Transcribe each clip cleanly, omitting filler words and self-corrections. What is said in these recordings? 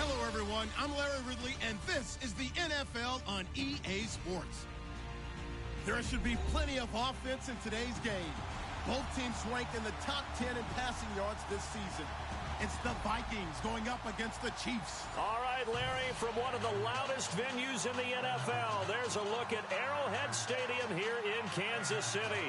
Hello, everyone. I'm Larry Ridley, and this is the NFL on EA Sports. There should be plenty of offense in today's game. Both teams ranked in the top 10 in passing yards this season. It's the Vikings going up against the Chiefs. All right, Larry, from one of the loudest venues in the NFL, there's a look at Arrowhead Stadium here in Kansas City.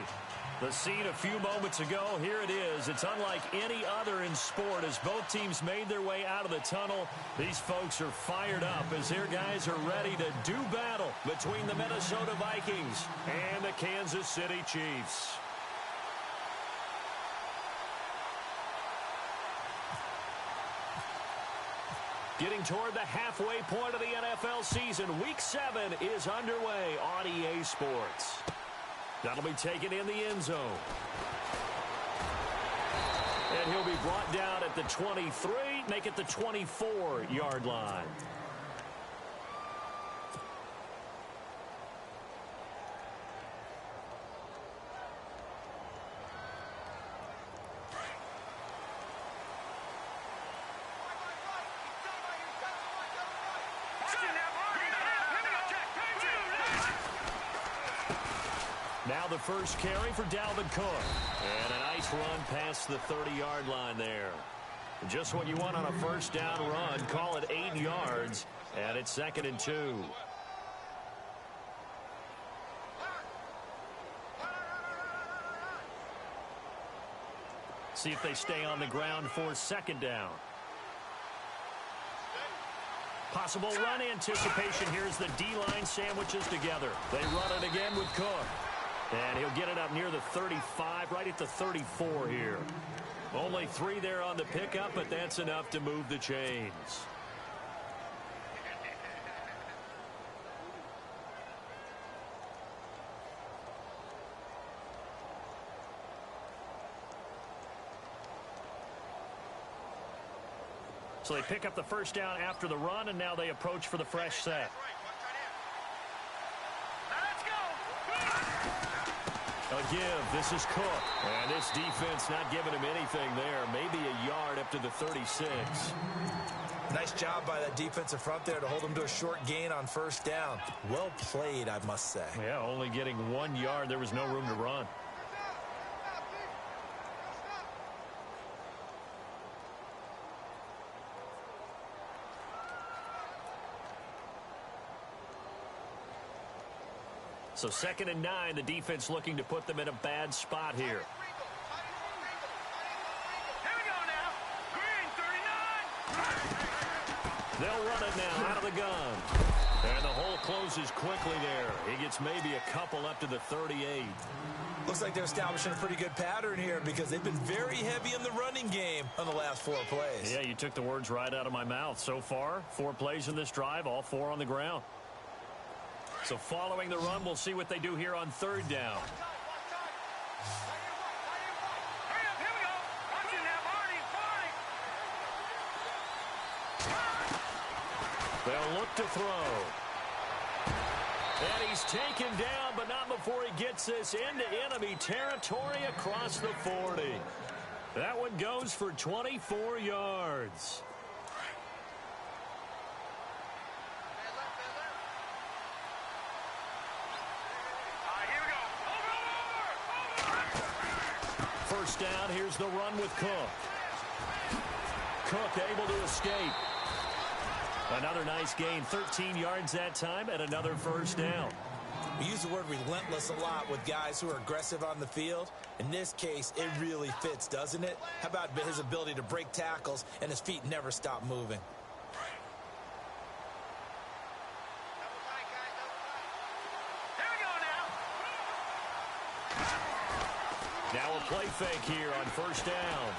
The scene a few moments ago, here it is. It's unlike any other in sport as both teams made their way out of the tunnel. These folks are fired up as their guys are ready to do battle between the Minnesota Vikings and the Kansas City Chiefs. Getting toward the halfway point of the NFL season, Week 7 is underway on EA Sports. That'll be taken in the end zone. And he'll be brought down at the 23, make it the 24-yard line. Now the first carry for Dalvin Cook. And a nice run past the 30-yard line there. Just what you want on a first down run. Call it 8 yards. And it's 2nd and 2. See if they stay on the ground for 2nd down. Possible run anticipation. Here's the D-line sandwiches together. They run it again with Cook. And he'll get it up near the 35, right at the 34 here. Only 3 there on the pickup, but that's enough to move the chains. So they pick up the first down after the run, and now they approach for the fresh set. A give. This is Cook. And this defense not giving him anything there. Maybe a yard up to the 36. Nice job by that defensive front there to hold him to a short gain on first down. Well played, I must say. Yeah, only getting 1 yard. There was no room to run. So 2nd and 9, the defense looking to put them in a bad spot here. Here we go now. Green 39. They'll run it now out of the gun. And the hole closes quickly there. He gets maybe a couple up to the 38. Looks like they're establishing a pretty good pattern here because they've been very heavy in the running game on the last 4 plays. Yeah, you took the words right out of my mouth. So far, 4 plays in this drive, all 4 on the ground. So following the run, we'll see what they do here on 3rd down. Hurry up, here we go. Watch it now, Barney. They'll look to throw. And he's taken down, but not before he gets this into enemy territory across the 40. That one goes for 24 yards. First down, here's the run with Cook. Cook able to escape. Another nice gain, 13 yards that time, and another first down. We use the word relentless a lot with guys who are aggressive on the field. In this case, it really fits, doesn't it? How about his ability to break tackles and his feet never stop moving? Now a play fake here on first down.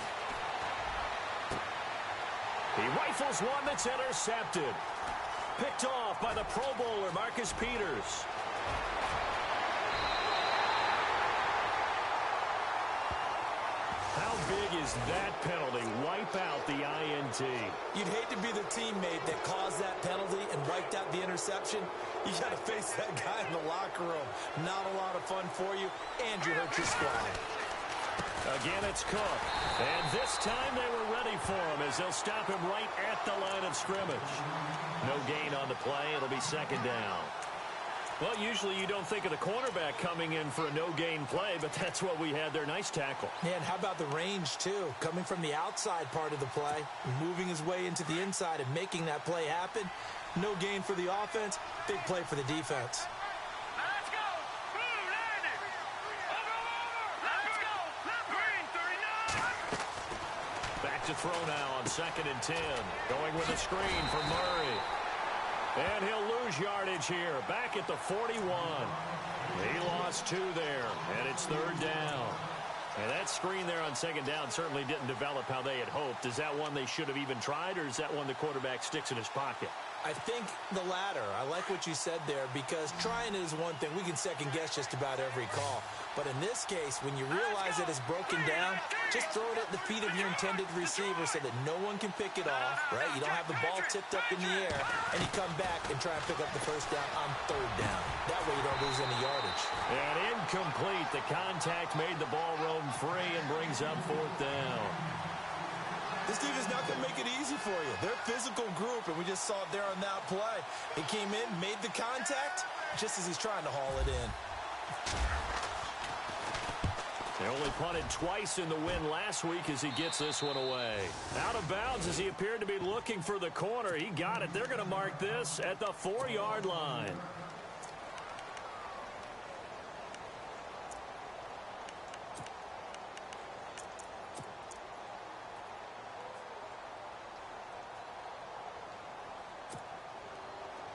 He rifles one that's intercepted. Picked off by the Pro Bowler, Marcus Peters. How big is that penalty? Wipe out the INT. You'd hate to be the teammate that caused that penalty and wiped out the interception. You got to face that guy in the locker room. Not a lot of fun for you, and you hurt your squad. Again, it's Cook. And this time they were ready for him as they'll stop him right at the line of scrimmage. No gain on the play. It'll be second down. Well, usually you don't think of the cornerback coming in for a no-gain play, but that's what we had there. Nice tackle. Yeah, and how about the range, too? Coming from the outside part of the play, moving his way into the inside and making that play happen. No gain for the offense, big play for the defense. Let's go. Blue 90. Over. Let's go. Green 39. Back to throw now on 2nd and 10. Going with a screen for Murray. And he'll lose yardage here. Back at the 41. He lost 2 there, and it's 3rd down. And that screen there on 2nd down certainly didn't develop how they had hoped. Is that one they should have even tried, or is that one the quarterback sticks in his pocket? I think the latter. I like what you said there, because trying is one thing. We can second-guess just about every call. But in this case, when you realize that it's broken down, just throw it at the feet of your intended receiver so that no one can pick it off, right? You don't have the ball tipped up in the air, and you come back and try and pick up the first down on 3rd down. That way you don't lose any yardage. And incomplete. The contact made the ball roam free and brings up 4th down. This defense not going to make it easy for you. They're a physical group, and we just saw it there on that play. He came in, made the contact, just as he's trying to haul it in. They only punted twice in the win last week as he gets this one away. Out of bounds as he appeared to be looking for the corner. He got it. They're going to mark this at the 4-yard line.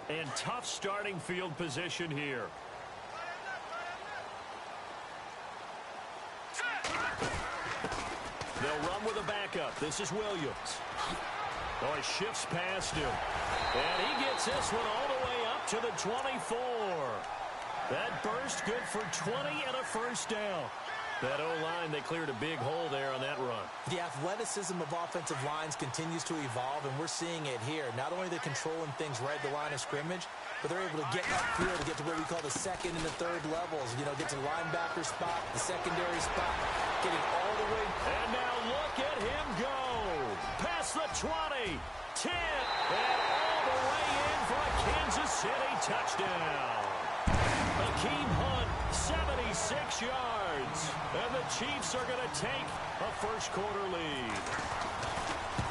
And tough starting field position here. They'll run with a backup. This is Williams. Oh, he shifts past him. And he gets this one all the way up to the 24. That burst good for 20 and a first down. That O-line, they cleared a big hole there on that run. The athleticism of offensive lines continues to evolve, and we're seeing it here. Not only are they controlling things right at the line of scrimmage, but they're able to get upfield to get to what we call the 2nd and the 3rd levels. You know, get to the linebacker spot, the secondary spot, getting all the way. And now look at him go. Past the 20, 10, and all the way in for a Kansas City touchdown. Akeem Hunt, 76 yards. And the Chiefs are going to take a first-quarter lead.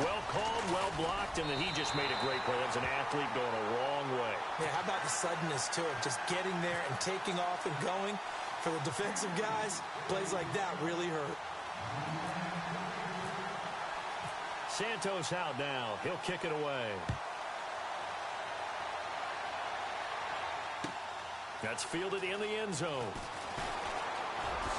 Well called, well blocked, and then he just made a great play. That was an athlete going a long way. Yeah, how about the suddenness, too, of just getting there and taking off and going? For the defensive guys, plays like that really hurt. Santos out now. He'll kick it away. That's fielded in the end zone.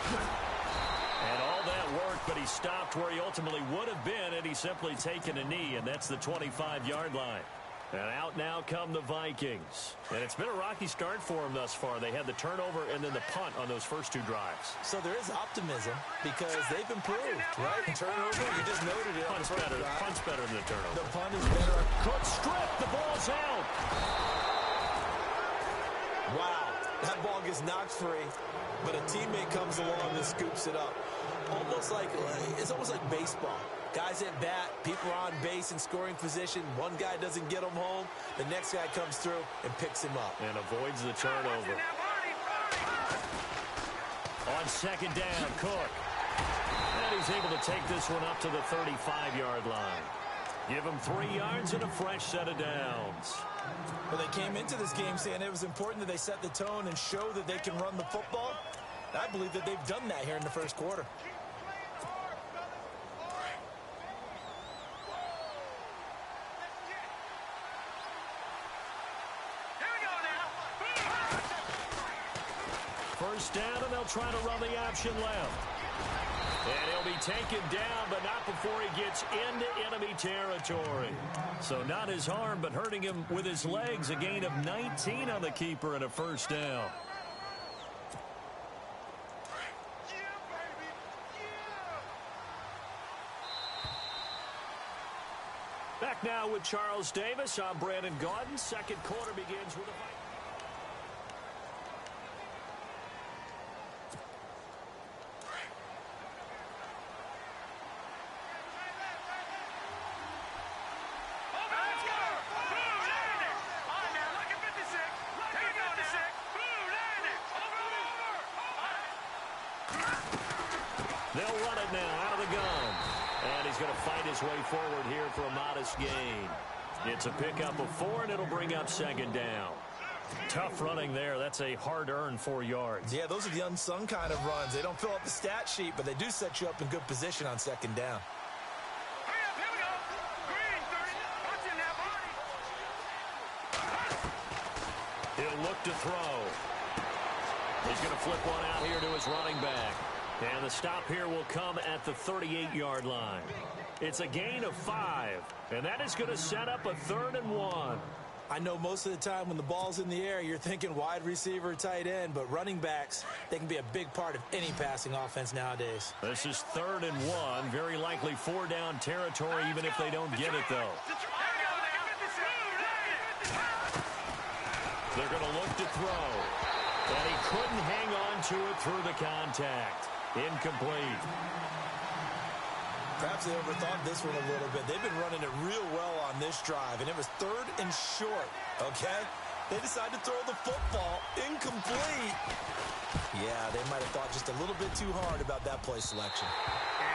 And all that worked, but he stopped where he ultimately would have been had he simply taken a knee, and that's the 25-yard line. And out now come the Vikings. And it's been a rocky start for them thus far. They had the turnover and then the punt on those first 2 drives. So there is optimism because they've improved, right? Turnover, you just noted it. Punt's better than the turnover. The punt is better. Cook strip. The ball's out. Wow. That ball gets knocked free, but a teammate comes along and scoops it up. It's almost like baseball. Guys at bat, people are on base in scoring position. One guy doesn't get him home. The next guy comes through and picks him up. And avoids the turnover. On 2nd down, Cook. And he's able to take this one up to the 35-yard line. Give him 3 yards and a fresh set of downs. Well, they came into this game saying it was important that they set the tone and show that they can run the football. I believe that they've done that here in the first quarter. First down, and they'll try to run the option left. And he'll be taken down, but not before he gets into enemy territory. So not his arm, but hurting him with his legs. A gain of 19 on the keeper and a first down. Back now with Charles Davis. I'm Brandon Gaudin. Second quarter begins with a fight. his way forward here for a modest gain. It's a pickup of 4, and it'll bring up second down. Tough running there. That's a hard-earned 4 yards. Yeah, those are the unsung kind of runs. They don't fill up the stat sheet, but they do set you up in good position on second down. Here we go. Green, 30. Watch it now, buddy. He'll look to throw. He's going to flip one out here to his running back. And the stop here will come at the 38-yard line. It's a gain of 5, and that is going to set up a 3rd and 1. I know most of the time when the ball's in the air, you're thinking wide receiver, tight end, but running backs, they can be a big part of any passing offense nowadays. This is 3rd and 1, very likely 4-down territory, even if they don't get it, though. They're going to look to throw, and he couldn't hang on to it through the contact. Incomplete. Perhaps they overthought this one a little bit. They've been running it real well on this drive, and it was 3rd and short, okay? They decided to throw the football. Incomplete. Yeah, they might have thought just a little bit too hard about that play selection.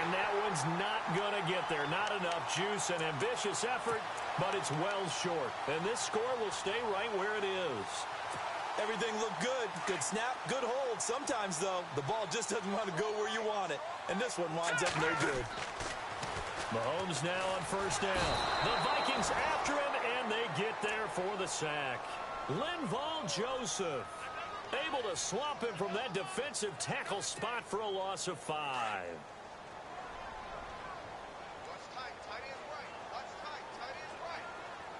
And that one's not going to get there. Not enough juice and ambitious effort, but it's well short. And this score will stay right where it is. Everything looked good. Good snap, good hold. Sometimes, though, the ball just doesn't want to go where you want it. And this one winds up no good. Mahomes now on 1st down. The Vikings after him, and they get there for the sack. Linval Joseph able to swap him from that defensive tackle spot for a loss of 5.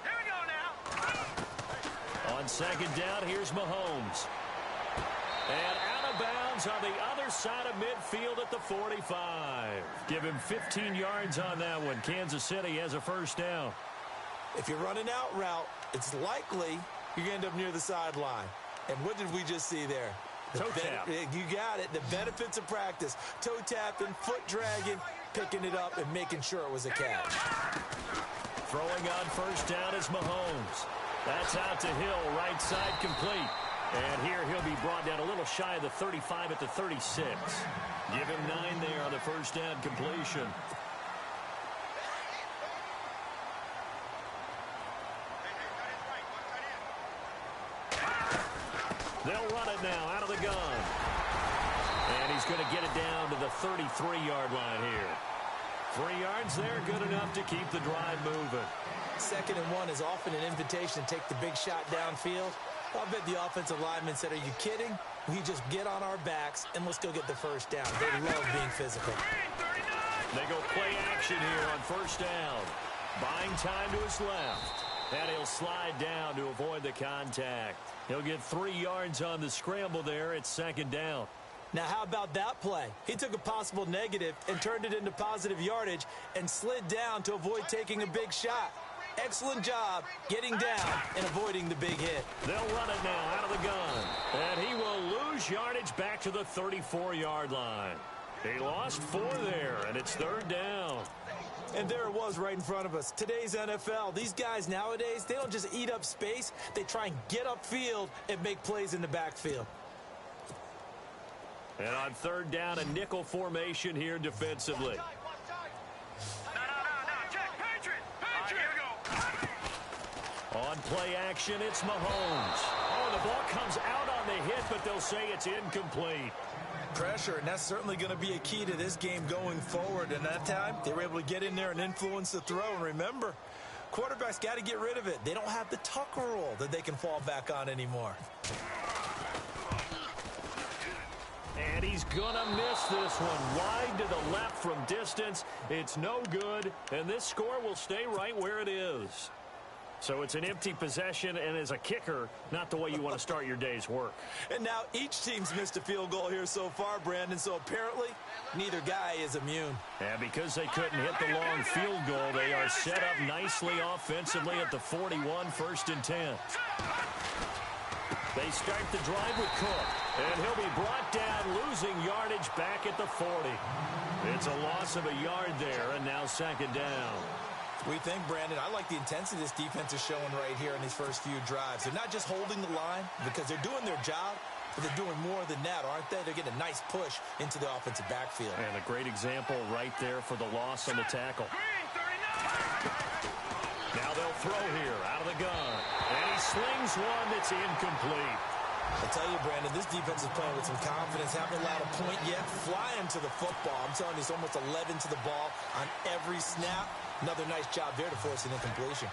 Here we go now. On 2nd down, here's Mahomes. And out of bounds on the other side of midfield at the 45. Give him 15 yards on that one. Kansas City has a 1st down. If you're running out route, it's likely you're going to end up near the sideline. And what did we just see there? Toe tap. You got it. The benefits of practice. Toe tapping, foot dragging, picking it up, and making sure it was a catch. Throwing on 1st down is Mahomes. That's out to Hill, right side complete. And here he'll be brought down a little shy of the 35 at the 36. Give him 9 there on the 1st down completion. They'll run it now out of the gun. And he's going to get it down to the 33-yard line here. 3 yards there, good enough to keep the drive moving. 2nd and 1 is often an invitation to take the big shot downfield. I bet the offensive lineman said, are you kidding? We just get on our backs and let's go get the 1st down. They love being physical. They go play action here on 1st down. Buying time to his left. And he'll slide down to avoid the contact. He'll get 3 yards on the scramble there. It's 2nd down. Now, how about that play? He took a possible negative and turned it into positive yardage and slid down to avoid taking a big shot. Excellent job getting down and avoiding the big hit. They'll run it now out of the gun. And he will lose yardage back to the 34-yard line. He lost 4 there, and it's 3rd down. And there it was right in front of us. Today's NFL, these guys nowadays, they don't just eat up space. They try and get upfield and make plays in the backfield. And on 3rd down, a nickel formation here defensively. On play action, it's Mahomes. Oh, the ball comes out on the hit, but they'll say it's incomplete. Pressure, and that's certainly going to be a key to this game going forward. And that time, they were able to get in there and influence the throw. And remember, quarterbacks got to get rid of it. They don't have the Tucker rule that they can fall back on anymore. And he's going to miss this one. Wide to the left from distance. It's no good, and this score will stay right where it is. So it's an empty possession, and as a kicker, not the way you want to start your day's work. And now each team's missed a field goal here so far, Brandon, so apparently neither guy is immune. And because they couldn't hit the long field goal, they are set up nicely offensively at the 41, 1st and 10. They start the drive with Cook, and he'll be brought down, losing yardage back at the 40. It's a loss of a yard there, and now 2nd down. We think, Brandon, I like the intensity this defense is showing right here in these first few drives. They're not just holding the line because they're doing their job, but they're doing more than that, aren't they? They're getting a nice push into the offensive backfield. And a great example right there for the loss on the tackle. Green, 39. throw here out of the gun. And he slings one that's incomplete. I tell you, Brandon, this defense is playing with some confidence. Haven't allowed a point yet. Flying to the football. I'm telling you, it's almost 11 to the ball on every snap. Another nice job there to force an incompletion.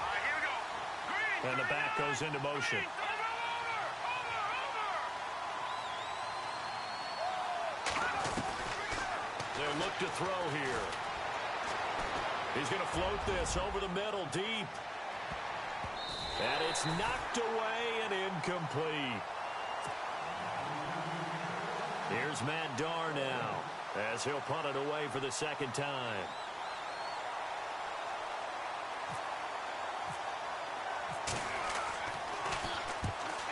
Here we go. Green. And the back goes into motion. They'll look to throw here. He's going to float this over the middle deep. And it's knocked away and incomplete. Here's Matt Darr now as he'll punt it away for the second time.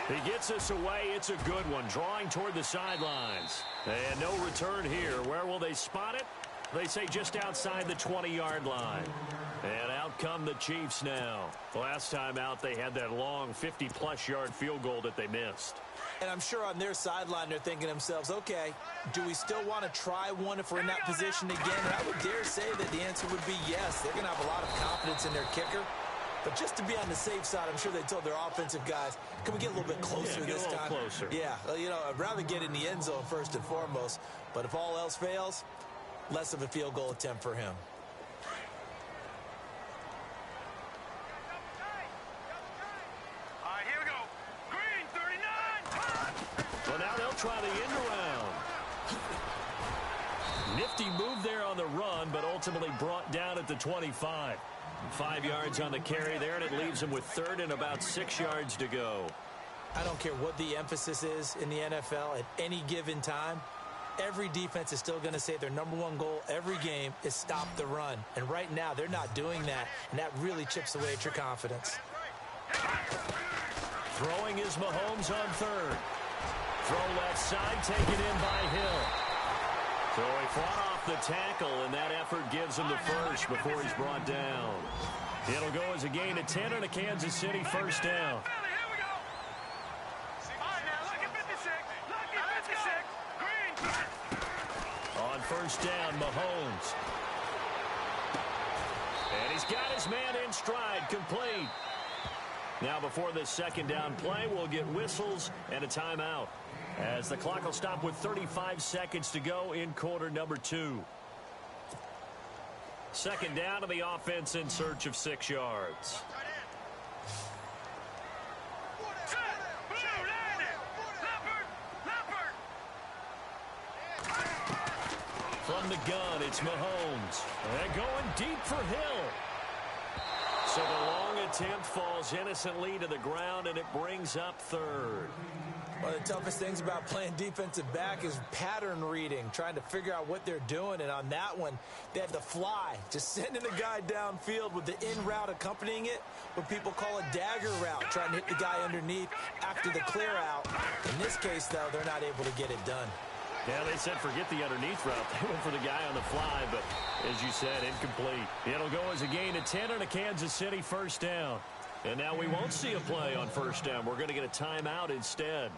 He gets this away. It's a good one. Drawing toward the sidelines. And no return here. Where will they spot it? They say just outside the 20-yard line. And out come the Chiefs now. Last time out, they had that long 50-plus yard field goal that they missed. And I'm sure on their sideline, they're thinking to themselves, okay, do we still want to try one if we're in that position again? And I would dare say that the answer would be yes. They're going to have a lot of confidence in their kicker. But just to be on the safe side, I'm sure they told their offensive guys, can we get a little bit closer this time? Closer. Yeah, you know, I'd rather get in the end zone first and foremost. But if all else fails, less of a field goal attempt for him. Here we go. Green, 39. Well, now they'll try the end around. Nifty move there on the run, but ultimately brought down at the 25. 5 yards on the carry there, and it leaves him with third and about 6 yards to go. I don't care what the emphasis is in the NFL at any given time. Every defense is still going to say their number one goal every game is stop the run. And right now, they're not doing that, and that really chips away at your confidence. Throwing is Mahomes on third. Throw left side, taken in by Hill. So he fought off the tackle, and that effort gives him the first before he's brought down. It'll go as a gain of 10 and a Kansas City first down. Here we go. All right, now, lucky 56. Lucky 56. Green. On first down, Mahomes. And he's got his man in stride, complete. Now before this second down play, we'll get whistles and a timeout, as the clock will stop with 35 seconds to go in quarter number 2. Second down to the offense in search of 6 yards. From the gun, it's Mahomes. And going deep for Hill. So the long attempt falls innocently to the ground, and it brings up third. One of the toughest things about playing defensive back is pattern reading, trying to figure out what they're doing. And on that one, they had the fly, just sending the guy downfield with the in route accompanying it, what people call a dagger route, trying to hit the guy underneath after the clear out. In this case, though, they're not able to get it done. Yeah, they said forget the underneath route. They went for the guy on the fly, but as you said, incomplete. It'll go as a gain of 10 and a Kansas City first down. And now we won't see a play on first down. We're going to get a timeout instead,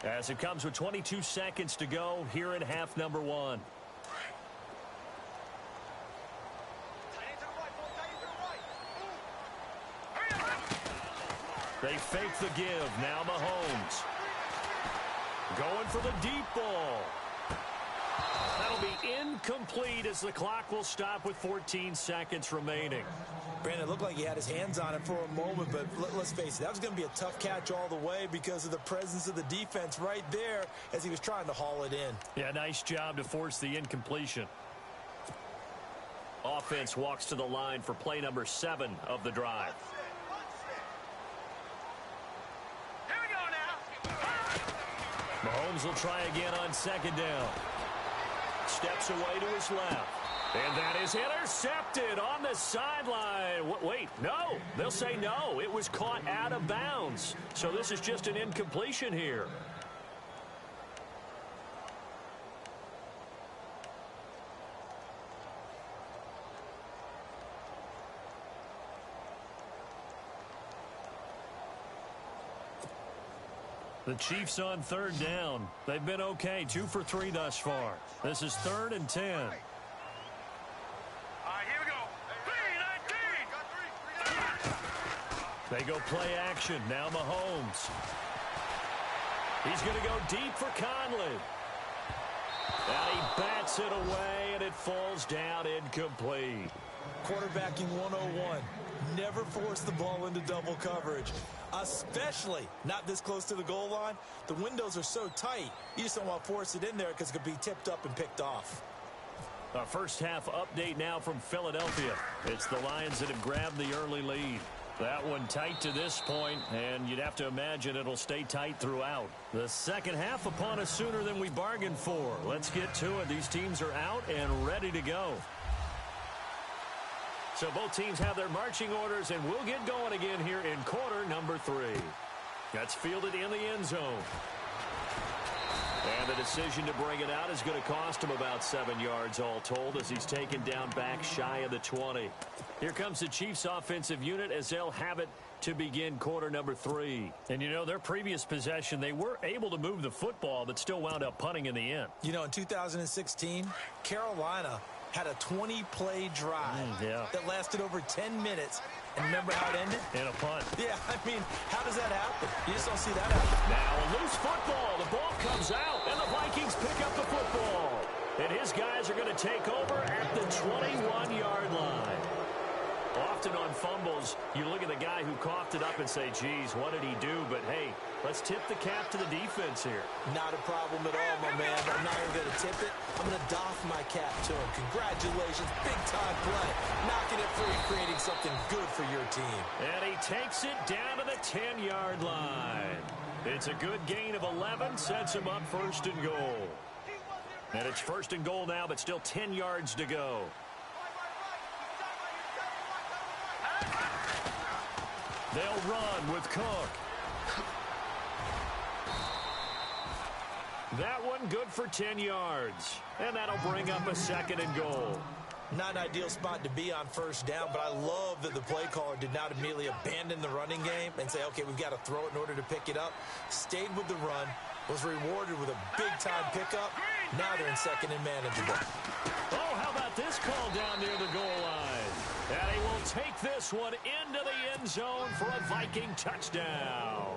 as it comes with 22 seconds to go here in half number 1. They fake the give. Now Mahomes going for the deep ball. That'll be incomplete as the clock will stop with 14 seconds remaining. Brandon, looked like he had his hands on it for a moment, but let's face it, that was going to be a tough catch all the way because of the presence of the defense right there as he was trying to haul it in. Yeah, nice job to force the incompletion. Offense walks to the line for play number 7 of the drive. Here we go now. Mahomes will try again on second down. Steps away to his left. And that is intercepted on the sideline. Wait, no. They'll say no. It was caught out of bounds. So this is just an incompletion here. The Chiefs on third down. They've been okay, 2 for 3 thus far. This is 3rd and 10. Here They go play action. Now Mahomes. He's going to go deep for Conley. And he bats it away, and it falls down incomplete. Quarterbacking 101. Never force the ball into double coverage, especially not this close to the goal line. The windows are so tight, you just don't want to force it in there because it could be tipped up and picked off. Our first half update now from Philadelphia. It's the Lions that have grabbed the early lead. That one tight to this point, and you'd have to imagine it'll stay tight throughout. The second half upon us sooner than we bargained for. Let's get to it. These teams are out and ready to go. So both teams have their marching orders, and we'll get going again here in quarter number 3. That's fielded in the end zone. And the decision to bring it out is going to cost him about 7 yards all told as he's taken down back shy of the 20. Here comes the Chiefs offensive unit as they'll have it to begin quarter number 3. And, you know, their previous possession, they were able to move the football but still wound up punting in the end. You know, in 2016, Carolina had a 20-play drive that lasted over 10 minutes. And remember how it ended? In a punt. Yeah, I mean, how does that happen? You just don't see that happen. Now a loose football. The ball comes out, and the Vikings pick up the football. And his guys are going to take over at the 21-yard line. Often on fumbles, you look at the guy who coughed it up and say, geez, what did he do? But, hey, let's tip the cap to the defense here. Not a problem at all, my man. I'm not even going to tip it. I'm going to doff my cap to him. Congratulations. Big-time play. Knocking it free, creating something good for your team. And he takes it down to the 10-yard line. It's a good gain of 11. Sets him up first and goal. And it's first and goal now, but still 10 yards to go. They'll run with Cook. That one good for 10 yards. And that'll bring up a second and goal. Not an ideal spot to be on first down, but I love that the play caller did not immediately abandon the running game and say, okay, we've got to throw it in order to pick it up. Stayed with the run, was rewarded with a big-time pickup. Now they're in second and manageable. Oh, how about this call down near the goal line? And he will take this one into the end zone for a Viking touchdown.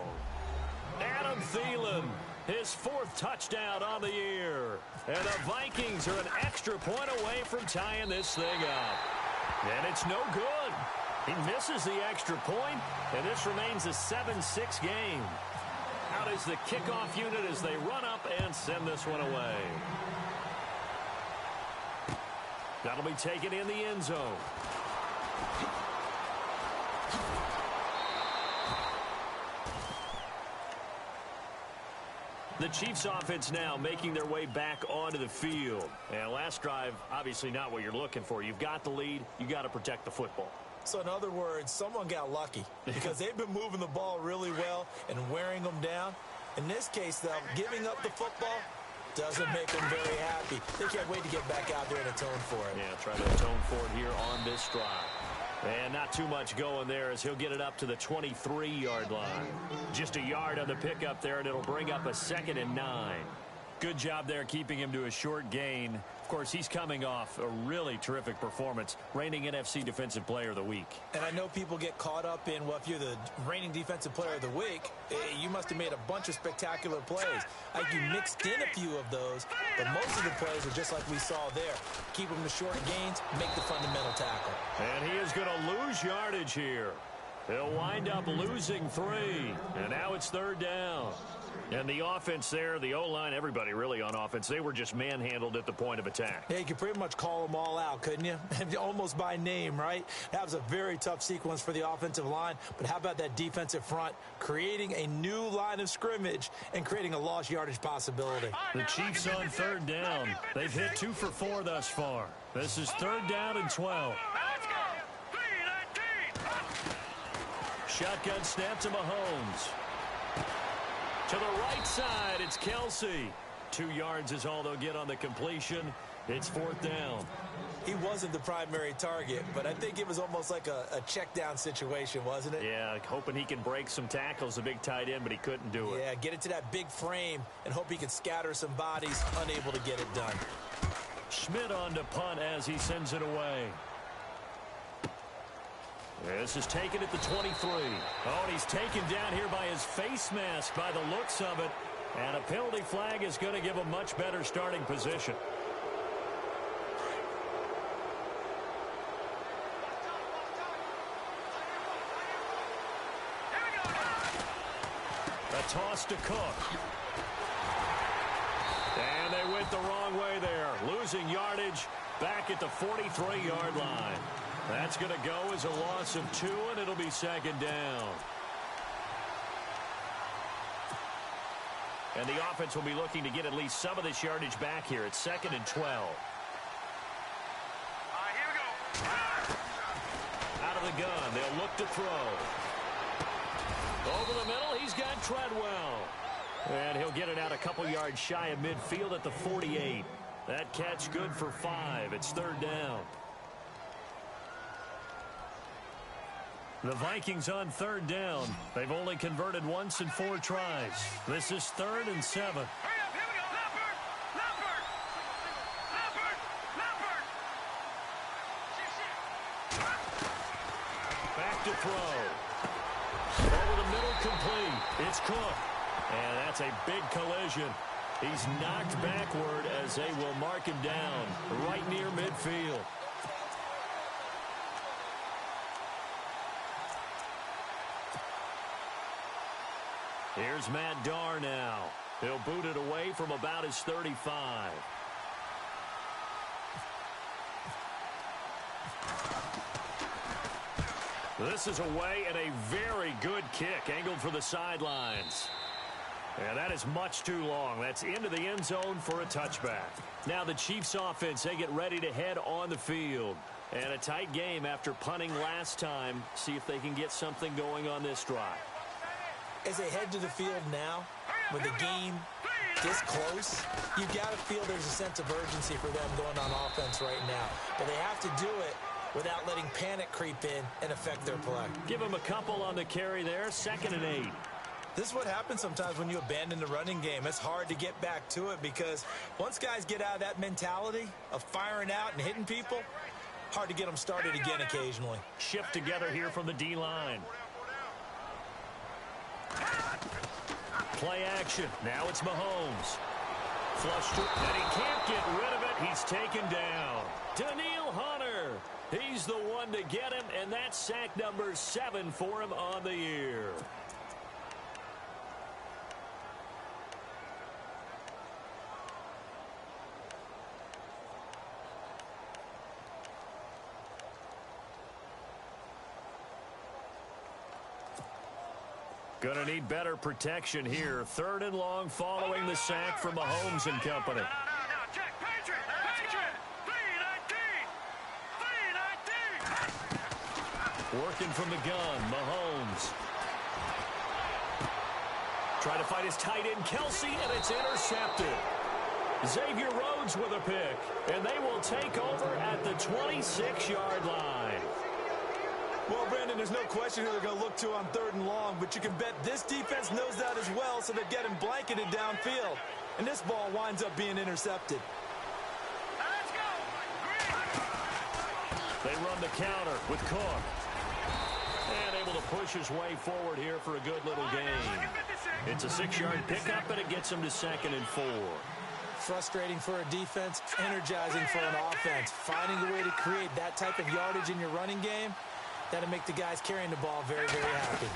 Adam Thielen, his 4th touchdown on the year. And the Vikings are an extra point away from tying this thing up. And it's no good. He misses the extra point, and this remains a 7-6 game. Out is the kickoff unit as they run up and send this one away. That'll be taken in the end zone. The Chiefs offense now making their way back onto the field. And last drive, obviously not what you're looking for. You've got the lead. You got to protect the football. So in other words, someone got lucky because they've been moving the ball really well and wearing them down. In this case, though, giving up the football doesn't make them very happy. They can't wait to get back out there and atone for it. Yeah, try to atone for it here on this drive. And not too much going there as he'll get it up to the 23-yard line. Just a yard on the pickup there, and it'll bring up a 2nd and 9. Good job there keeping him to a short gain. Of course, he's coming off a really terrific performance, reigning NFC Defensive Player of the Week. And I know people get caught up in, well, if you're the reigning Defensive Player of the Week, you must have made a bunch of spectacular plays. Like you mixed in a few of those, but most of the plays are just like we saw there. Keep them to short gains, make the fundamental tackle. And he is going to lose yardage here. He'll wind up losing 3, and now it's 3rd down. And the offense there, the O-line, everybody really on offense, they were just manhandled at the point of attack. Yeah, you could pretty much call them all out, couldn't you? Almost by name, right? That was a very tough sequence for the offensive line. But how about that defensive front creating a new line of scrimmage and creating a lost yardage possibility? The Chiefs on 3rd down. They've hit 2 for 4 thus far. This is 3rd down and 12. Shotgun snap to Mahomes. To the right side, it's Kelsey. 2 yards is all they'll get on the completion. It's 4th down. He wasn't the primary target, but I think it was almost like a check down situation, wasn't it? Yeah, hoping he can break some tackles, a big tight end, but he couldn't do it. Yeah, get it to that big frame and hope he can scatter some bodies, unable to get it done. Schmidt on to punt as he sends it away. This is taken at the 23. Oh, and he's taken down here by his face mask by the looks of it. And a penalty flag is going to give a much better starting position. A toss to Cook. And they went the wrong way there. Losing yardage back at the 43-yard line. That's going to go as a loss of 2, and it'll be second down. And the offense will be looking to get at least some of this yardage back here. It's 2nd and 12. Here we go. Out of the gun, they'll look to throw. Over the middle, he's got Treadwell. And he'll get it out a couple yards shy of midfield at the 48. That catch good for 5. It's 3rd down. The Vikings on 3rd down. They've only converted once in 4 tries. This is 3rd and 7. Hurry up, here we go. Lampert! Lampert! Lampert! Lampert! Back to throw. Over the middle, complete. It's Cook. And that's a big collision. He's knocked backward as they will mark him down right near midfield. Here's Matt Darr now. He'll boot it away from about his 35. This is away and a very good kick angled for the sidelines. And that is much too long. That's into the end zone for a touchback. Now the Chiefs offense, they get ready to head on the field. And a tight game after punting last time. See if they can get something going on this drive. As they head to the field now, with the game this close, you've got to feel there's a sense of urgency for them going on offense right now. But they have to do it without letting panic creep in and affect their play. Give them a couple on the carry there, 2nd and 8. This is what happens sometimes when you abandon the running game. It's hard to get back to it because once guys get out of that mentality of firing out and hitting people, hard to get them started again occasionally. Shift together here from the D-line. Play action. Now it's Mahomes. Flush to, and he can't get rid of it. He's taken down. Daniil Hunter. He's the one to get him, and that's sack number 7 for him on the year. Gonna need better protection here. 3rd and long following the sack from Mahomes and company. No, check. Patriot! Patriot! 319! Working from the gun, Mahomes. Trying to fight his tight end, Kelsey, and it's intercepted. Xavier Rhodes with a pick, and they will take over at the 26-yard line. Well, Brandon, there's no question who they're going to look to on 3rd and long, but you can bet this defense knows that as well, so they're getting blanketed downfield. And this ball winds up being intercepted. Let's go! They run the counter with Cook. And able to push his way forward here for a good little gain. It's a 6-yard pickup, and it gets him to 2nd and 4. Frustrating for a defense, energizing for an offense. Finding a way to create that type of yardage in your running game, that'll make the guys carrying the ball very, very happy.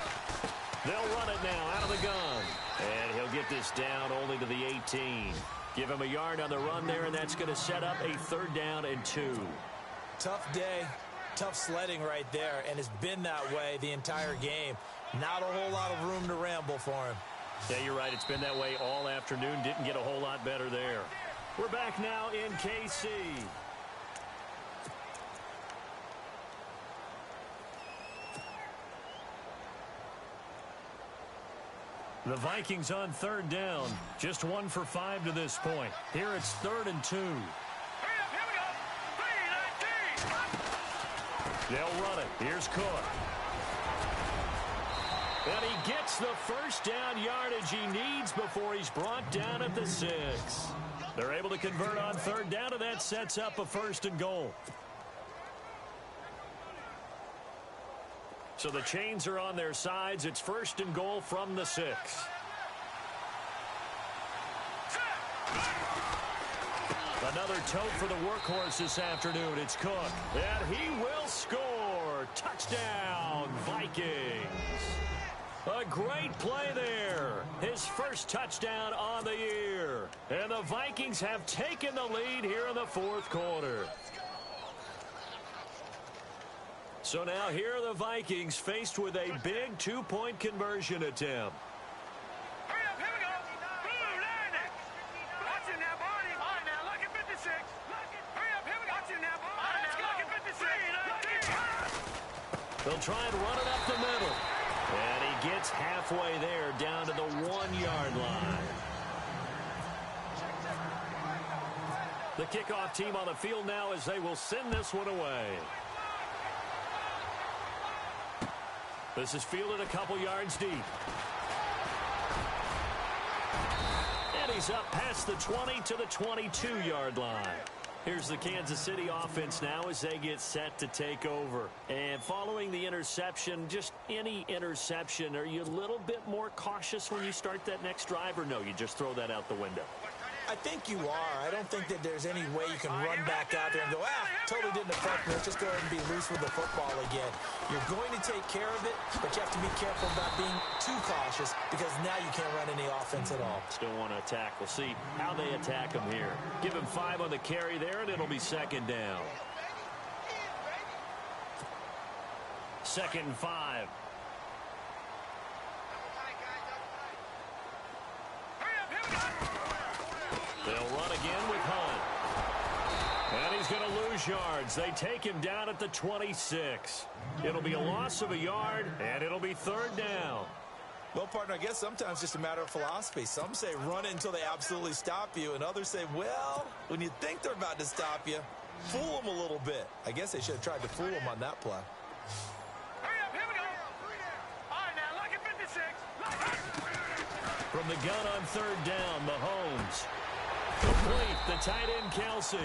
They'll run it now out of the gun. And he'll get this down only to the 18. Give him a yard on the run there, and that's going to set up a 3rd down and 2. Tough day, tough sledding right there, and it's been that way the entire game. Not a whole lot of room to ramble for him. Yeah, you're right. It's been that way all afternoon. Didn't get a whole lot better there. We're back now in KC. The Vikings on 3rd down. Just 1 for 5 to this point. Here it's 3rd and 2. Hurry up, here we go! 319! They'll run it. Here's Cook. And he gets the first down yardage he needs before he's brought down at the 6. They're able to convert on 3rd down, and that sets up a 1st and goal. So the chains are on their sides. It's 1st and goal from the 6. Another tote for the workhorse this afternoon. It's Cook. And he will score. Touchdown, Vikings. A great play there. His first touchdown on the year. And the Vikings have taken the lead here in the 4th quarter. So now here are the Vikings faced with a big 2-point conversion attempt. Hurry up, here we go. Blue landing. Watch it now, Barney. All right, now, look at 56. Hurry up, here we go. Watch it now, Barney. All right, now, look at 56. They'll try and run it up the middle. And he gets halfway there, down to the 1-yard line. The kickoff team on the field now as they will send this one away. This is fielded a couple yards deep. And he's up past the 20 to the 22-yard line. Here's the Kansas City offense now as they get set to take over. And following the interception, just any interception, are you a little bit more cautious when you start that next drive, or no, you just throw that out the window? I think you are. I don't think that there's any way you can run back out there and go, totally didn't affect me. Let's just go ahead and be loose with the football again. You're going to take care of it, but you have to be careful about being too cautious because now you can't run any offense at all. Still want to attack. We'll see how they attack him here. Give him 5 on the carry there, and it'll be 2nd down. 2nd and 5. They'll run again with Hunt. And he's going to lose yards. They take him down at the 26. It'll be a loss of a yard, and it'll be 3rd down. Well, partner, I guess sometimes it's just a matter of philosophy. Some say run it until they absolutely stop you, and others say, well, when you think they're about to stop you, fool them a little bit. I guess they should have tried to fool them on that play. Hurry up, here we go. All right, now, look at 56. From the gun on 3rd down, Mahomes. Complete, the tight end Kelsey.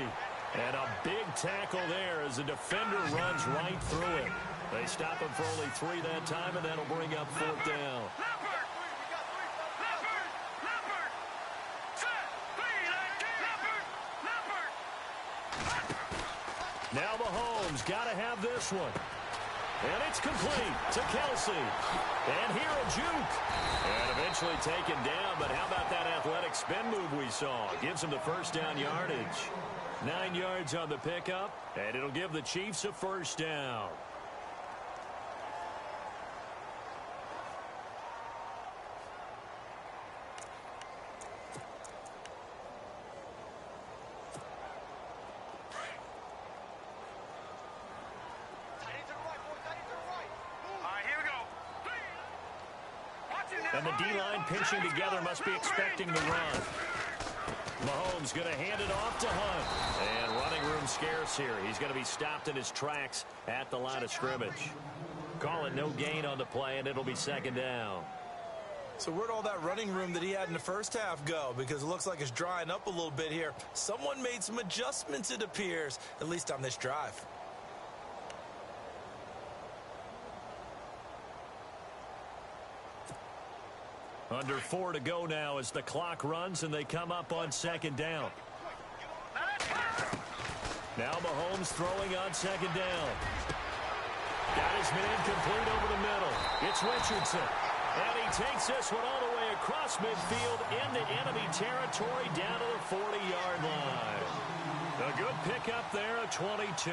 And a big tackle there as the defender runs right through it. They stop him for only 3 that time, and that'll bring up 4th down. Now Mahomes got to have this one. And it's complete to Kelsey. And here a juke. And eventually taken down, but how about that athletic spin move we saw? Gives him the 1st down yardage. 9 yards on the pickup, and it'll give the Chiefs a 1st down. And the D-line pinching together must be expecting the run. Mahomes going to hand it off to Hunt. And running room scarce here. He's going to be stopped in his tracks at the line of scrimmage. Call it no gain on the play, and it'll be 2nd down. So where'd all that running room that he had in the first half go? Because it looks like it's drying up a little bit here. Someone made some adjustments, it appears, at least on this drive. Under 4 to go now as the clock runs and they come up on 2nd down. Now Mahomes throwing on 2nd down. Got his man complete over the middle. It's Richardson. And he takes this one all the way across midfield into enemy territory down to the 40-yard line. A good pickup there at 22.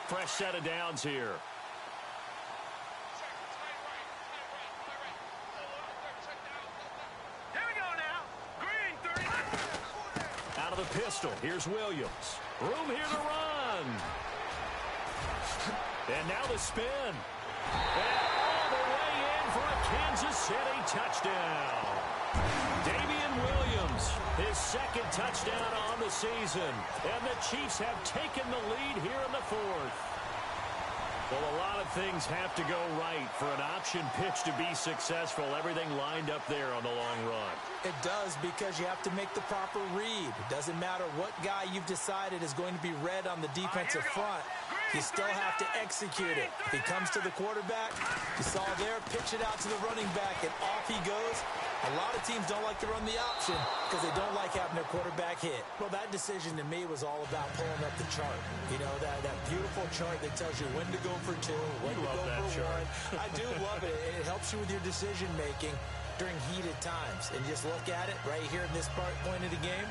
Fresh set of downs here. Here we go now. Green 30. Out of the pistol, here's Williams. Room here to run. And now the spin. And all the way in for a Kansas City touchdown. Damian Williams, his second touchdown on the season. And the Chiefs have taken the lead here in the fourth. Well, a lot of things have to go right for an option pitch to be successful. Everything lined up there on the long run. It does, because you have to make the proper read. It doesn't matter what guy you've decided is going to be read on the defensive front. You still have to execute it. If he comes to the quarterback, you saw there, pitch it out to the running back, and off he goes. A lot of teams don't like to run the option because they don't like having their quarterback hit. Well, that decision to me was all about pulling up the chart. You know, that beautiful chart that tells you when to go for two, when to go for one. I do love it. It helps you with your decision-making during heated times. And just look at it right here in this point of the game.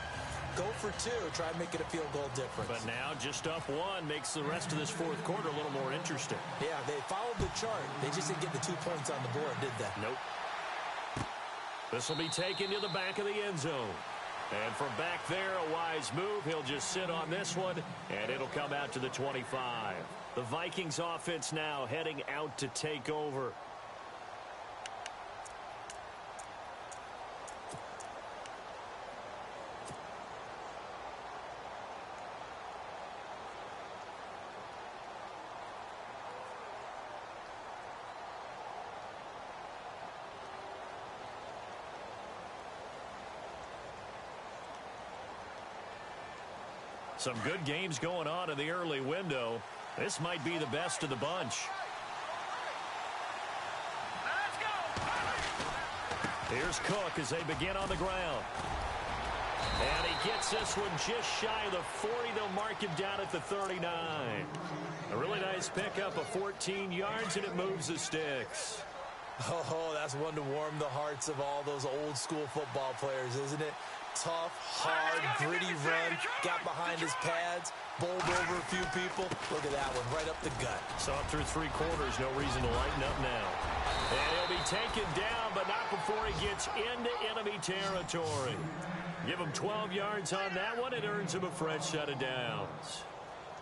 Go for two. Try and make it a field goal difference. But now just up one makes the rest of this fourth quarter a little more interesting. Yeah, they followed the chart. They just didn't get the 2 points on the board, did they? Nope. This will be taken to the back of the end zone. And from back there, a wise move. He'll just sit on this one, and it'll come out to the 25. The Vikings offense now heading out to take over. Some good games going on in the early window. This might be the best of the bunch. Let's go. Here's Cook as they begin on the ground. And he gets this one just shy of the 40. They'll mark him down at the 39. A really nice pickup of 14 yards, and it moves the sticks. Oh, that's one to warm the hearts of all those old school football players, isn't it? Tough, hard, gritty run, got behind his pads, bowled over a few people. Look at that one, right up the gut. Saw it through three quarters, no reason to lighten up now. And he'll be taken down, but not before he gets into enemy territory. Give him 12 yards on that one, it earns him a fresh set of downs.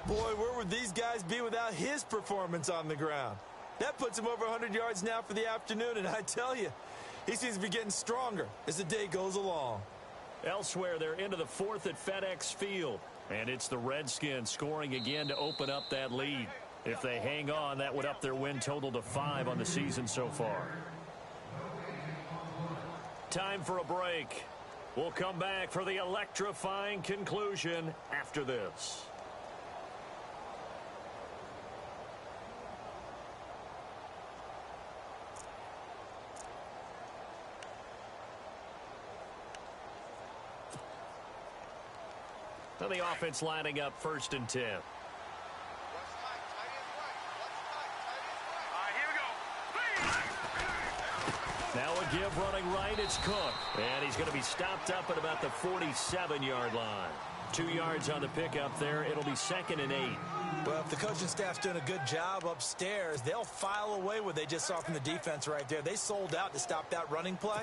Boy, where would these guys be without his performance on the ground? That puts him over 100 yards now for the afternoon, and I tell you, he seems to be getting stronger as the day goes along. Elsewhere, they're into the fourth at FedEx Field. And it's the Redskins scoring again to open up that lead. If they hang on, that would up their win total to 5 on the season so far. Time for a break. We'll come back for the electrifying conclusion after this. So the offense lining up 1st and 10. All right, here we go. Now a give running right, it's Cook. And he's going to be stopped up at about the 47-yard line. 2 yards on the pickup there. It'll be 2nd and 8. Well, if the coaching staff's doing a good job upstairs, they'll file away what they just saw from the defense right there. They sold out to stop that running play.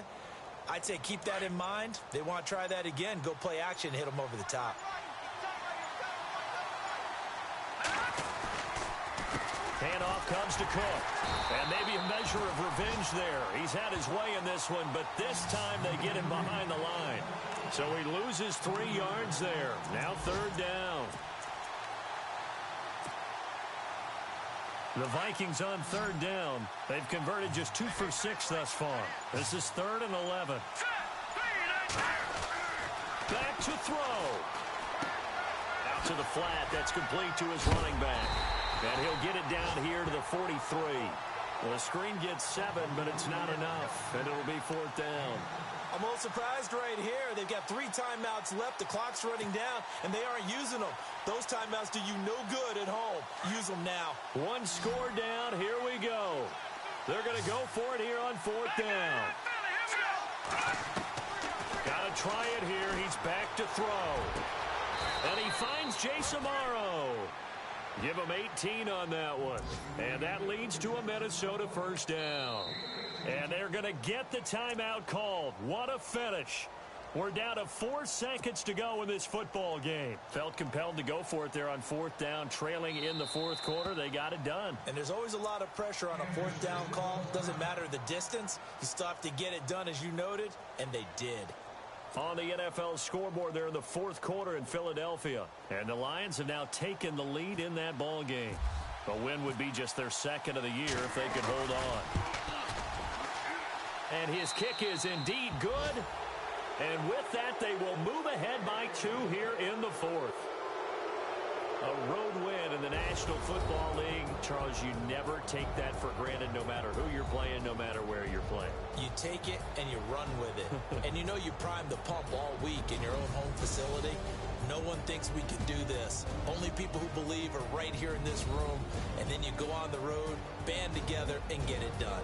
I'd say keep that in mind. They want to try that again. Go play action, hit them over the top. Handoff comes to Cook. And maybe a measure of revenge there. He's had his way in this one, but this time they get him behind the line. So he loses 3 yards there. Now 3rd down. The Vikings on 3rd down. They've converted just 2 for 6 thus far. This is 3rd and 11. Back to throw. Out to the flat. That's complete to his running back. And he'll get it down here to the 43. Well, the screen gets 7, but it's not enough. And it'll be 4th down. I'm a little surprised right here. They've got 3 timeouts left. The clock's running down, and they aren't using them. Those timeouts do you no good at home. Use them now. 1 score down. Here we go. They're going to go for it here on 4th down. Got to try it here. He's back to throw. And he finds Jace Amaro. Give them 18 on that one. And that leads to a Minnesota first down. And they're going to get the timeout called. What a finish. We're down to 4 seconds to go in this football game. Felt compelled to go for it there on 4th down, trailing in the 4th quarter. They got it done. And there's always a lot of pressure on a 4th down call. Doesn't matter the distance. You still have to get it done, as you noted, and they did. On the NFL scoreboard there in the 4th quarter in Philadelphia. And the Lions have now taken the lead in that ball game. A win would be just their 2nd of the year if they could hold on. And his kick is indeed good. And with that, they will move ahead by 2 here in the 4th. A road win in the National Football League. Charles, you never take that for granted no matter who you're playing, no matter where you're playing. You take it and you run with it. And you know you prime the pump all week in your own home facility. No one thinks we can do this. Only people who believe are right here in this room. And then you go on the road, band together, and get it done.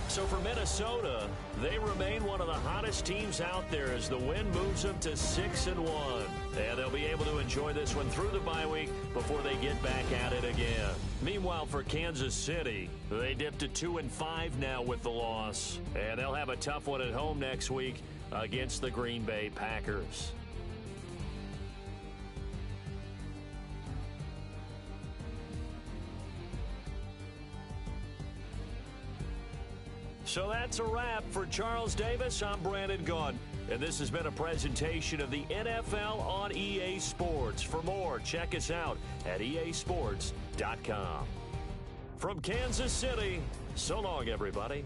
So for Minnesota, they remain one of the hottest teams out there as the win moves them to 6-1. And they'll be able to enjoy this one through the bye week before they get back at it again. Meanwhile, for Kansas City, they dipped to 2-5 now with the loss. And they'll have a tough one at home next week against the Green Bay Packers. So that's a wrap. For Charles Davis, I'm Brandon Gaudin. And this has been a presentation of the NFL on EA Sports. For more, check us out at easports.com. From Kansas City, so long, everybody.